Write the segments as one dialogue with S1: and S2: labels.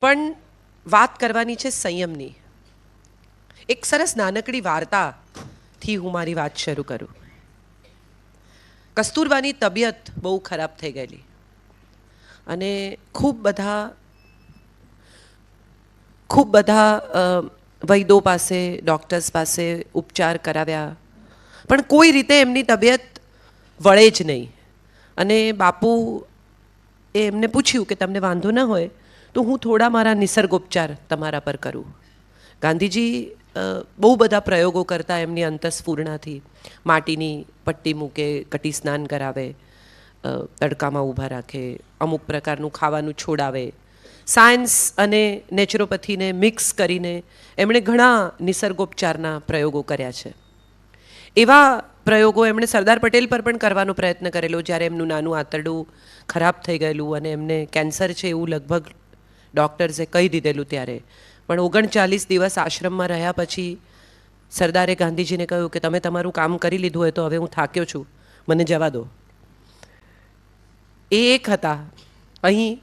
S1: પણ વાત કરવાની છે સંયમની. એક સરસ નાનકડી વાર્તાથી હું મારી વાત શરૂ કરું. કસ્તુરબાની તબિયત બહુ ખરાબ થઈ ગયેલી અને ખૂબ બધા વૈદો પાસે, ડૉક્ટર્સ પાસે ઉપચાર કરાવ્યા, પણ કોઈ રીતે એમની તબિયત વળે જ નહીં. અને બાપુ એમને પૂછ્યું કે તમને વાંધો ન હોય તો હું થોડા મારા નિસર્ગોપચાર તમારા પર કરું. ગાંધીજી બહુ બધા પ્રયોગો કરતા એમની અંતસ્ફૂર્ણાથી. માટીની પટ્ટી મૂકે, કટી સ્નાન કરાવે, તડકામાં ઊભા રાખે, અમુક પ્રકારનું ખાવાનું છોડાવે. સાયન્સ અને નેચરોપેથીને મિક્સ કરીને એમણે ઘણા નિસર્ગોપચારના પ્રયોગો કર્યા છે. એવા પ્રયોગો એમણે સરદાર પટેલ પર પણ કરવાનો પ્રયત્ન કરેલો જ્યારે એમનું નાનું આંતરડું ખરાબ થઈ ગયેલું અને એમને કેન્સર છે એવું લગભગ ડૉક્ટર્સે કહી દીધેલું ત્યારે. પણ 39 દિવસ આશ્રમમાં રહ્યા પછી સરદારે ગાંધીજીને કહ્યું કે તમે તમારું કામ કરી લીધું હોય તો હવે હું થાક્યો છું, મને જવા દો. એ એક હતા. અહીં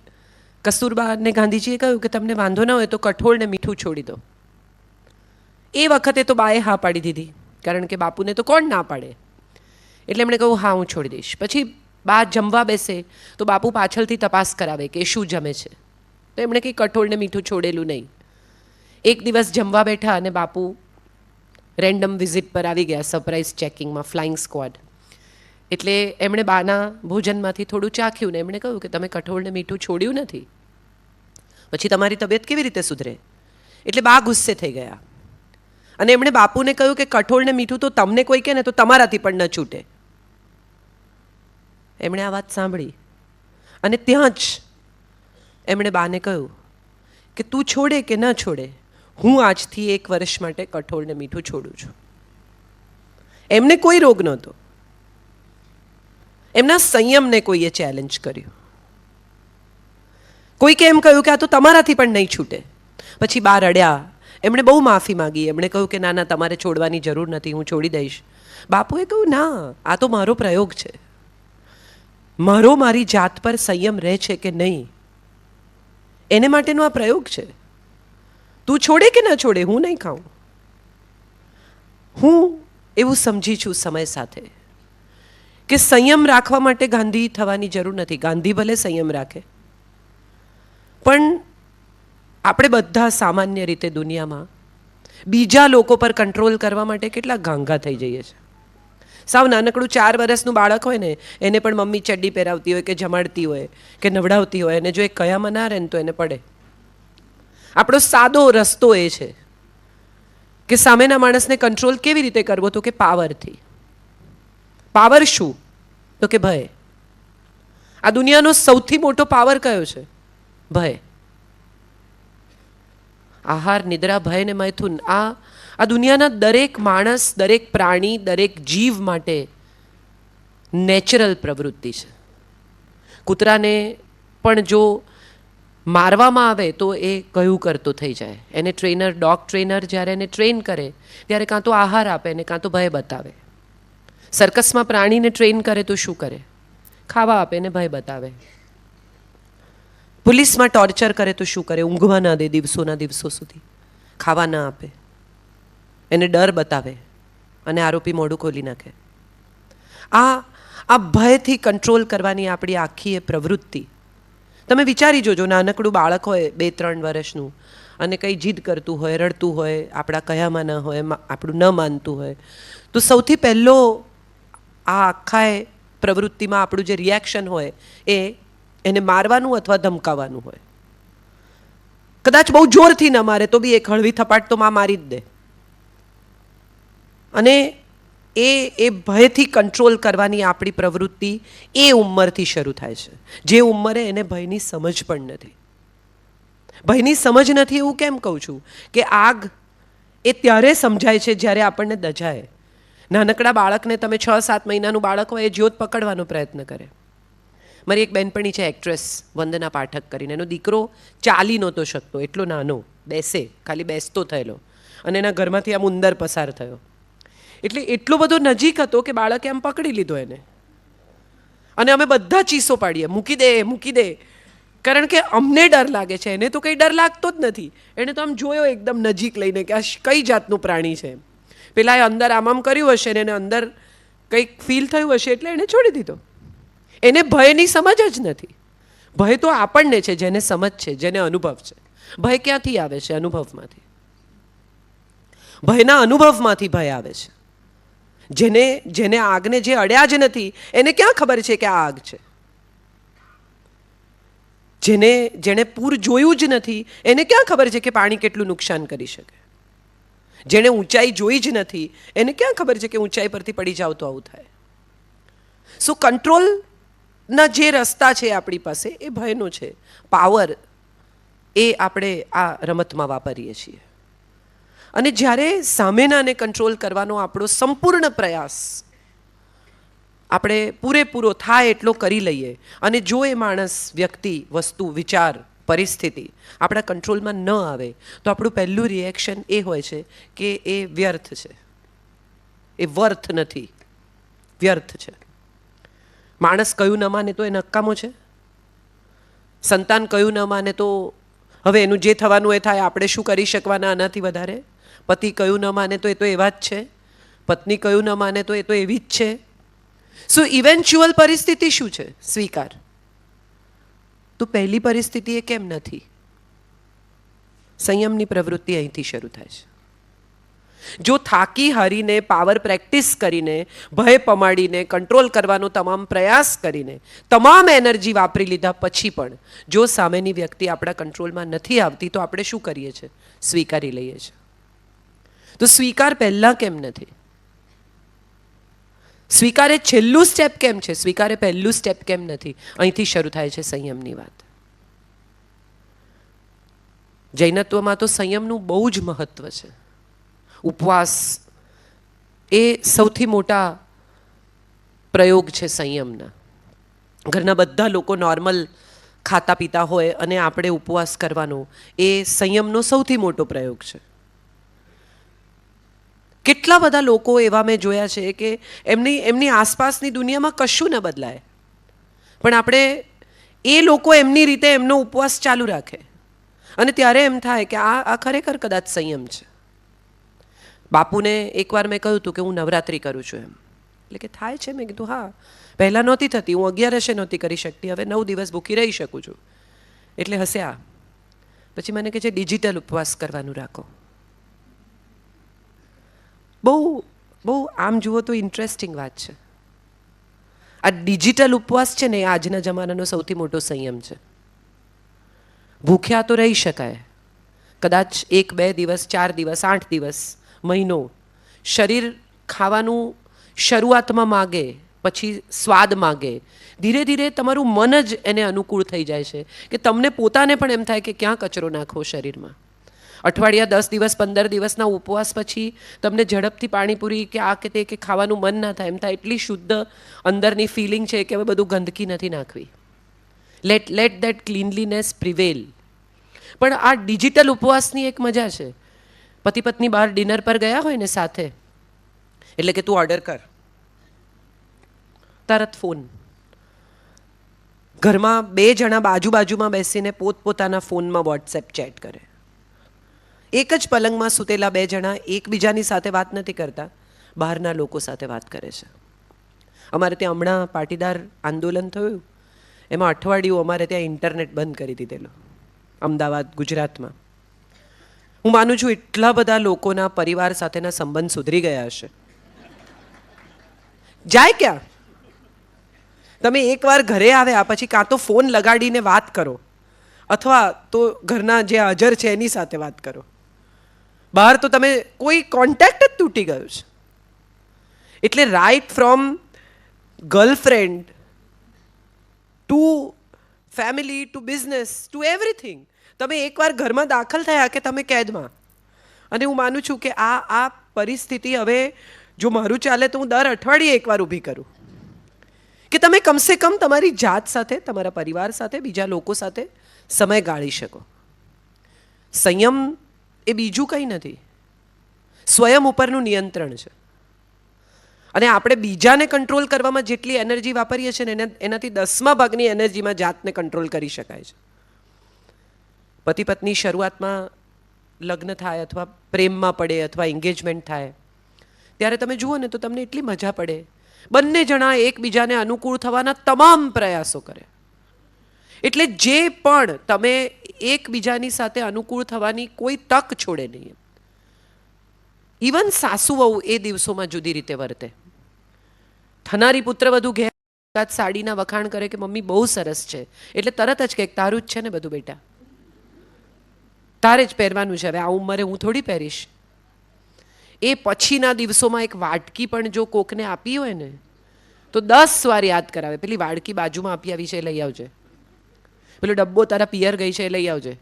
S1: કસ્તુરબાને ગાંધીજીએ કહ્યું કે તમને વાંધો ન હોય તો કઠોળ ને મીઠું છોડી દો. એ વખતે તો બાએ હા પાડી દીધી, કારણ કે બાપુને તો કોણ ના પાડે. એટલે એમણે કહ્યું હા હું છોડી દઈશ. પછી બા જમવા બેસે તો બાપુ પાછળથી તપાસ કરાવે કે શું જમે છે. તો એમણે કંઈ કઠોળ ને મીઠું છોડેલું નહીં. એક દિવસ જમવા બેઠા અને બાપુ રેન્ડમ વિઝિટ પર આવી ગયા, સરપ્રાઇઝ ચેકિંગમાં, ફ્લાઇંગ સ્ક્વોડ. એટલે એમણે બાના ભોજનમાંથી થોડું ચાખ્યું ને એમણે કહ્યું કે તમે કઠોળને મીઠું છોડ્યું નથી, પછી તમારી તબિયત કેવી રીતે સુધરે. એટલે બા ગુસ્સે થઈ ગયા અને એમણે બાપુને કહ્યું કે કઠોળને મીઠું તો તમને કોઈ કહે ને તો તમારાથી પણ ન છૂટે. એમણે આ વાત સાંભળી અને ત્યાં જ એમણે બાને કહ્યું કે તું છોડે કે ન છોડે, હું આજથી 1 વર્ષ માટે કઠોળને મીઠું છોડું છું. એમને કોઈ રોગ નહોતો. એમના સંયમને કોઈએ ચેલેન્જ કર્યું. કોઈકે એમ કહ્યું કે આ તો તમારાથી પણ નહીં છૂટે. પછી બા રડ્યા, એમણે બહુ માફી માગી. એમણે કહ્યું કે ના ના, તમારે છોડવાની જરૂર નથી, હું છોડી દઈશ. બાપુએ કહ્યું ના, આ તો મારો પ્રયોગ છે. મારી જાત પર સંયમ રહે છે કે નહીં એને માટેનો આ પ્રયોગ છે. તું છોડે કે ન છોડે, હું નહીં ખાઉં. હું એવું સમજી છું સમય સાથે કે સંયમ રાખવા માટે ગાંધી થવાની જરૂર નથી. ગાંધી ભલે સંયમ રાખે, પણ આપણે બધા સામાન્ય રીતે દુનિયામાં બીજા લોકો પર કંટ્રોલ કરવા માટે કેટલા ગાંગા થઈ જઈએ છીએ. સાવ નાનકડું 4 વર્ષનું બાળક હોય ને, એને પણ મમ્મી ચડ્ડી પહેરાવતી હોય કે જમાડતી હોય કે નવડાવતી હોય, અને જો એ કયામાં ના રહે ને તો એને પડે. આપણો સાદો રસ્તો એ છે કે સામેના માણસને કંટ્રોલ કેવી રીતે કરવો, તો કે પાવરથી. પાવર શું? તો કે ભય. આ દુનિયાનો સૌથી મોટો પાવર કયો છે? ભય. આહાર, નિદ્રા, ભય ને મૈથુન, આ દુનિયાના દરેક માણસ, દરેક પ્રાણી, દરેક જીવ માટે નેચરલ પ્રવૃત્તિ છે. કૂતરાને પણ જો મારવામાં આવે તો એ કયું કરતો થઈ જાય. એને ડોગ ટ્રેનર જ્યારે એને ટ્રેન કરે ત્યારે કાં તો આહાર આપે ને કાં તો ભય બતાવે. સર્કસમાં પ્રાણીને ટ્રેન કરે તો શું કરે? ખાવા આપે ને ભય બતાવે. પોલીસમાં ટોર્ચર કરે તો શું કરે? ઊંઘવા ના દે દિવસોના દિવસો સુધી, ખાવા ના આપે, એને ડર બતાવે અને આરોપી મોઢું ખોલી નાખે. આ ભયથી કંટ્રોલ કરવાની આપણી આખી એ પ્રવૃત્તિ. તમે વિચારી જોજો, નાનકડું બાળક હોય 2-3 વર્ષનું અને કંઈ જીદ કરતું હોય, રડતું હોય, આપણા કયામાં ન હોય, આપણું ન માનતું હોય, તો સૌથી પહેલો આ આખા પ્રવૃત્તિમાં આપણું જે રિએક્શન હોય એને મારવાનું અથવા ધમકાવવાનું હોય. કદાચ બહુ જોરથી ન મારે તો બી એક હળવી થપાટ તો મારી જ દે. અને એ ભયથી કંટ્રોલ કરવાની આપણી પ્રવૃત્તિ એ ઉંમરથી શરૂ થાય છે, જે ઉંમરે એને ભયની સમજ પણ નથી. ભયની સમજ નથી એવું કેમ કહું છું કે આગ એ ત્યારે સમજાય છે જ્યારે આપણને દજાય. નાનકડા બાળકને તમે 6-7 મહિનાનું બાળક હોય, એ જ્યોત પકડવાનો પ્રયત્ન કરે. મારી એક બહેનપણી છે, એક્ટ્રેસ વંદના પાઠક કરીને. એનો દીકરો ચાલી નહોતો શકતો, એટલો નાનો, ખાલી બેસતો થયેલો, અને એના ઘરમાંથી આમ ઉંદર પસાર થયો. એટલે એટલો બધો નજીક હતો કે બાળકે આમ પકડી લીધો એને, અને અમે બધા ચીસો પાડીએ, મૂકી દે મૂકી દે. કારણ કે અમને ડર લાગે છે, એને તો કંઈ ડર લાગતો જ નથી. એણે તો આમ જોયો એકદમ નજીક લઈને કે આ કઈ જાતનું પ્રાણી છે. પેલા અંદર આમ કર્યું હશે ને એને અંદર કંઈક ફીલ થયું હશે એટલે એણે છોડી દીધો. એને ભયની સમજ જ નથી. ભય તો આપણને છે, જેને સમજ છે, જેને અનુભવ છે. ભય ક્યાંથી આવે છે? અનુભવમાંથી. ભયના અનુભવમાંથી ભય આવે છે. જેને આગને જે અડ્યા જ નથી એને ક્યાં ખબર છે કે આ આગ છે? જેણે પૂર જોયું જ નથી એને ક્યાં ખબર છે કે પાણી કેટલું નુકસાન કરી શકે? જેણે ઊંચાઈ જોઈ જ નથી એને ક્યાં ખબર છે કે ઊંચાઈ પરથી પડી જાવ તો આવું થાય? સો કંટ્રોલના જે રસ્તા છે આપણી પાસે એ ભયનો છે. પાવર એ આપણે આ રમતમાં વાપરીએ છીએ. અને જ્યારે સામેનાને કંટ્રોલ કરવાનો આપણો સંપૂર્ણ પ્રયાસ આપણે પૂરેપૂરો થાય એટલો કરી લઈએ અને જો એ માણસ, વ્યક્તિ, વસ્તુ, વિચાર, પરિસ્થિતિ આપણા કંટ્રોલમાં ન આવે તો આપણું પહેલું રિએક્શન એ હોય છે કે એ વ્યર્થ છે, એ વર્થ નથી, વ્યર્થ છે. માણસ કયું ન માને તો એ નકામો છે. સંતાન કયું ન માને તો હવે એનું જે થવાનું એ થાય, આપણે શું કરી શકવાના આનાથી વધારે? પતિ કયું ન માને તો એ તો એવા જ છે. પત્ની કયું ન માને તો એ તો એવી જ છે. સો ઇવેન્ચ્યુઅલ પરિસ્થિતિ શું છે? સ્વીકાર. તો પહેલી પરિસ્થિતિ એ કેમ નથી? સંયમની પ્રવૃત્તિ અહીંથી શરૂ થાય છે. જો થાકી હારીને, પાવર પ્રેક્ટિસ કરીને, ભય પમાડીને, કંટ્રોલ કરવાનો તમામ પ્રયાસ કરીને, તમામ એનર્જી વાપરી લીધા પછી પણ જો સામેની વ્યક્તિ આપણા કંટ્રોલમાં નથી આવતી તો આપણે શું કરીએ છીએ? સ્વીકારી લઈએ છીએ. તો સ્વીકાર પહેલાં કેમ નથી? સ્વીકારે છેલ્લું સ્ટેપ કેમ છે? સ્વીકારે પહેલું સ્ટેપ કેમ નથી? અહીંથી શરૂ થાય છે સંયમની વાત. જૈનત્વમાં તો સંયમનું બહુ જ મહત્વ છે. ઉપવાસ એ સૌથી મોટા પ્રયોગ છે સંયમના. ઘરના બધા લોકો નોર્મલ ખાતા પીતા હોય અને આપણે ઉપવાસ કરવાનો એ સંયમનો સૌથી મોટો પ્રયોગ છે. કેટલા બધા લોકો એવા મેં જોયા છે કે એમની આસપાસની દુનિયામાં કશું ન બદલાય પણ આપણે એ લોકો એમની રીતે એમનો ઉપવાસ ચાલુ રાખે અને ત્યારે એમ થાય કે આ ખરેખર કદાચ સંયમ છે. બાપુને એકવાર મેં કહ્યું હતું કે હું નવરાત્રિ કરું છું એમ. એટલે કે થાય છે? મેં કીધું હા, પહેલાં નહોતી થતી, હું 11 નહોતી કરી શકતી, હવે 9 દિવસ ભૂખી રહી શકું છું. એટલે હસ્યા. પછી મને કહે છે ડિજિટલ ઉપવાસ કરવાનું રાખો. બહુ આમ જુઓ તો ઇન્ટરેસ્ટિંગ વાત છે. આ ડિજિટલ ઉપવાસ છે ને એ આજના જમાનાનો સૌથી મોટો સંયમ છે. ભૂખ્યા તો રહી શકાય, કદાચ 1, 2 દિવસ, 4 દિવસ, 8 દિવસ, મહિનો. શરીર ખાવાનું શરૂઆતમાં માગે, પછી સ્વાદ માગે, ધીરે ધીરે તમારું મન જ એને અનુકૂળ થઈ જાય છે કે તમને પોતાને પણ એમ થાય કે ક્યાં કચરો નાખવો શરીરમાં. અઠવાડિયા 10 દિવસ, 15 દિવસના ઉપવાસ પછી તમને ઝડપથી પાણીપુરી કે આ કે તે કે ખાવાનું મન ના થાય. એમ થાય એટલી શુદ્ધ અંદરની ફિલિંગ છે કે હવે બધું ગંદકી નથી નાખવી. Let that cleanliness prevail. પણ આ ડિજિટલ ઉપવાસની એક મજા છે. પતિ પત્ની બહાર ડિનર પર ગયા હોય ને સાથે, એટલે કે તું ઓર્ડર કર, તરત ફોન. ઘરમાં 2 જણા બાજુમાં બેસીને પોતપોતાના ફોનમાં વોટ્સએપ ચેટ કરે. એક જ પલંગમાં સૂતેલા 2 જણા એકબીજાની સાથે વાત નથી કરતા, બહારના લોકો સાથે વાત કરે છે. અમારે ત્યાં હમણાં પાટીદાર આંદોલન થયું, એમાં અઠવાડિયું અમારે ત્યાં ઇન્ટરનેટ બંધ કરી દીધેલું, અમદાવાદ, ગુજરાતમાં. હું માનું છું એટલા બધા લોકોના પરિવાર સાથેના સંબંધ સુધરી ગયા હશે. જાય ક્યાં? તમે એકવાર ઘરે આવ્યા પછી કાં તો ફોન લગાડીને વાત કરો અથવા તો ઘરના જે હાજર છે એની સાથે વાત કરો. બહાર તો તમે કોઈ કોન્ટેક્ટ જ તૂટી ગયો છે. એટલે right from girlfriend to family to business to everything, તમે એકવાર ઘરમાં દાખલ થયા કે તમે કેદમાં. અને હું માનું છું કે આ પરિસ્થિતિ હવે જો મારું ચાલે તો હું દર અઠવાડિયે એકવાર ઊભી કરું કે તમે કમસે કમ તમારી જાત સાથે, તમારા પરિવાર સાથે, બીજા લોકો સાથે સમય ગાળી શકો. સંયમ એ બીજું કંઈ નથી, સ્વયં ઉપરનું નિયંત્રણ છે. અને આપણે બીજાને કંટ્રોલ કરવામાં જેટલી એનર્જી વાપરીએ છીએ ને એનાથી 10મા ભાગની એનર્જીમાં જાતને કંટ્રોલ કરી શકાય છે. પતિ પત્ની શરૂઆતમાં લગ્ન થાય અથવા પ્રેમમાં પડે અથવા એન્ગેજમેન્ટ થાય ત્યારે તમે જુઓ ને તો તમને એટલી મજા પડે. બંને જણા એકબીજાને અનુકૂળ થવાના તમામ પ્રયાસો કરે. એટલે જે પણ તમે એકબીજાની સાથે અનુકૂળ થવાની કોઈ તક છોડે નહીં. ઇવન સાસુ વહુ એ દિવસોમાં જુદી રીતે વર્તે. થનારી પુત્રવધુ ઘેર સાડીના વખાણ કરે કે મમ્મી બહુ સરસ છે, એટલે તરત જ કે તારું જ છે ને બધું બેટા, તારે જ પહેરવાનું છે, હવે આ ઉંમરે હું થોડી પહેરીશ. એ પછીના દિવસોમાં એક વાટકી પણ જો કોકને આપી હોય ને તો 10 વાર યાદ કરાવે, પેલી વાડકી બાજુમાં આપી આવી છે એ લઈ આવજે, પેલો ડબ્બો તારા પિયર ગઈ છે એ લઈ આવજે.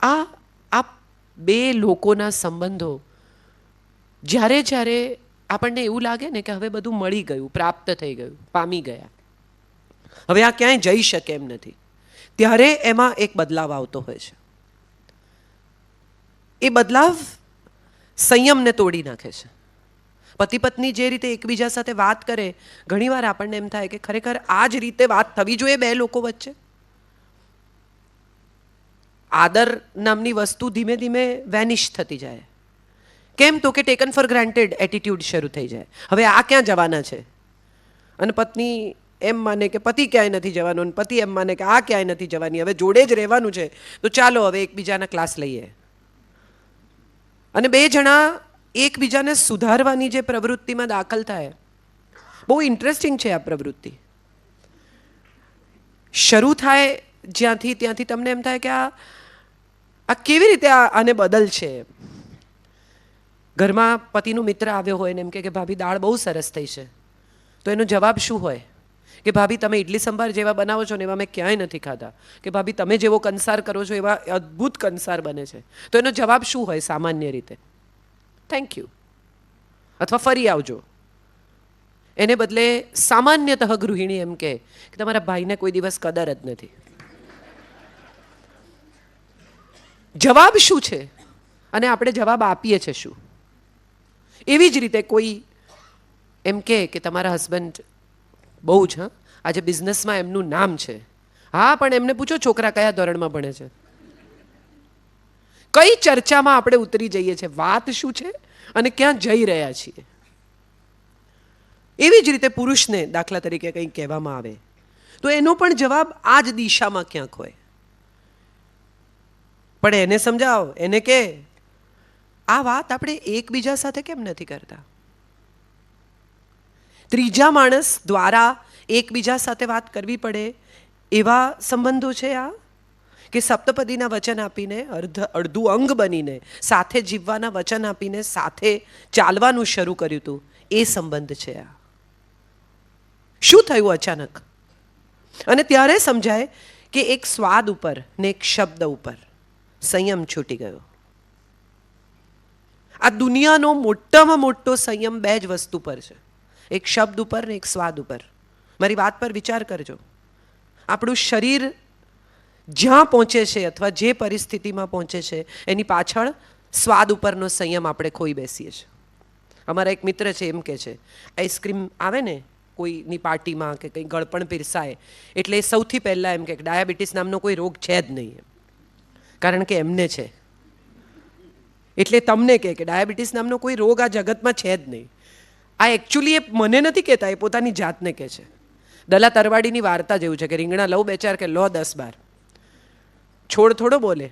S1: આ બે લોકોના સંબંધો જ્યારે જ્યારે આપણને એવું લાગે ને કે હવે બધું મળી ગયું, પ્રાપ્ત થઈ ગયું, પામી ગયા, હવે આ ક્યાંય જઈ શકે એમ નથી, ત્યારે એમાં એક બદલાવ આવતો હોય છે. એ બદલાવ સંયમને તોડી નાખે છે. પતિ પત્ની જે રીતે એકબીજા સાથે વાત કરે, ઘણીવાર આપણને એમ થાય કે ખરેખર આ જ રીતે વાત થવી જોઈએ બે લોકો વચ્ચે. આદર નામની વસ્તુ ધીમે ધીમે વેનિશ થતી જાય. કેમ તો કે ટેકન ફોર ગ્રાન્ટેડ એટીટ્યુડ શરૂ થઈ જાય. હવે આ ક્યાં જવાના છે, અને પત્ની એમ માને કે પતિ ક્યાંય નથી જવાનું, અને પતિ એમ માને કે આ ક્યાંય નથી જવાની, હવે જોડે જ રહેવાનું છે, તો ચાલો હવે એકબીજાના ક્લાસ લઈએ. અને બે જણા એકબીજાને સુધારવાની જે પ્રવૃત્તિમાં દાખલ થાય, બહુ ઇન્ટરેસ્ટિંગ છે આ પ્રવૃત્તિ. શરૂ થાય જ્યાંથી ત્યાંથી તમને એમ થાય કે આ કેવી રીતે આને બદલ છે. ઘરમાં પતિનું મિત્ર આવ્યો હોય ને એમ કે ભાભી દાળ બહુ સરસ થઈ છે, તો એનો જવાબ શું હોય કે ભાભી તમે ઇડલી સંભાર જેવા બનાવો છો ને એવા મેં ક્યાંય નથી ખાધા, કે ભાભી તમે જેવો કંસાર કરો છો એવા અદ્ભુત કંસાર બને છે. તો એનો જવાબ શું હોય સામાન્ય રીતે? થેન્ક યુ અથવા ફરી આવજો. એને બદલે સામાન્યતઃ ગૃહિણી એમ કે તમારા ભાઈને કોઈ દિવસ કદર જ નથી. જવાબ શું છે અને આપણે જવાબ આપીએ છીએ શું? એવી જ રીતે કોઈ એમ કે તમારા હસબન્ડ બહુ જ આજે બિઝનેસમાં એમનું નામ છે. હા, પણ એમને પૂછો છોકરા કયા ધોરણમાં ભણે છે. કઈ ચર્ચામાં આપણે ઉતરી જઈએ છીએ, વાત શું છે અને ક્યાં જઈ રહ્યા છીએ. એવી જ રીતે પુરુષને દાખલા તરીકે કંઈ કહેવામાં આવે તો એનો પણ જવાબ આ જ દિશામાં ક્યાંક હોય. પણ એને સમજાવો, એને કે આ વાત આપણે એકબીજા સાથે કેમ નથી કરતા. ત્રીજા માણસ દ્વારા એકબીજા સાથે વાત કરવી પડે એવા સંબંધો છે આ, કે સપ્તપદીના વચન આપીને અડધું અંગ બનીને સાથે જીવવાના વચન આપીને સાથે ચાલવાનું શરૂ કર્યું હતું, એ સંબંધ છે આ. શું થયું અચાનક? અને ત્યારે સમજાય કે એક સ્વાદ ઉપર ને એક શબ્દ ઉપર સંયમ છૂટી ગયો. આ દુનિયાનો મોટામાં મોટો સંયમ બે જ વસ્તુ પર છે, એક શબ્દ ઉપર ને એક સ્વાદ ઉપર. મારી વાત પર વિચાર કરજો. આપણું શરીર જ્યાં પહોંચે છે અથવા જે પરિસ્થિતિમાં પહોંચે છે એની પાછળ સ્વાદ ઉપરનો સંયમ આપણે ખોઈ બેસીએ છીએ. અમારા એક મિત્ર છે એમ કે છે, આઈસ્ક્રીમ આવે ને કોઈની પાર્ટીમાં કે કંઈ ગળપણ પીરસાય એટલે સૌથી પહેલાં એમ કે ડાયાબિટીસ નામનો કોઈ રોગ છે જ નહીં, કારણ કે એમને છે. એટલે તમને કે ડાયાબિટીસ નામનો કોઈ રોગ આ જગતમાં છે જ નહીં. આ એકચ્યુઅલી એ મને નથી કહેતા, એ પોતાની જાતને કહે છે. દલા તરવાડીની વાર્તા જેવું છે કે રીંગણા લઉં 2-4 કે લો 10-12. છોડ થોડો બોલે.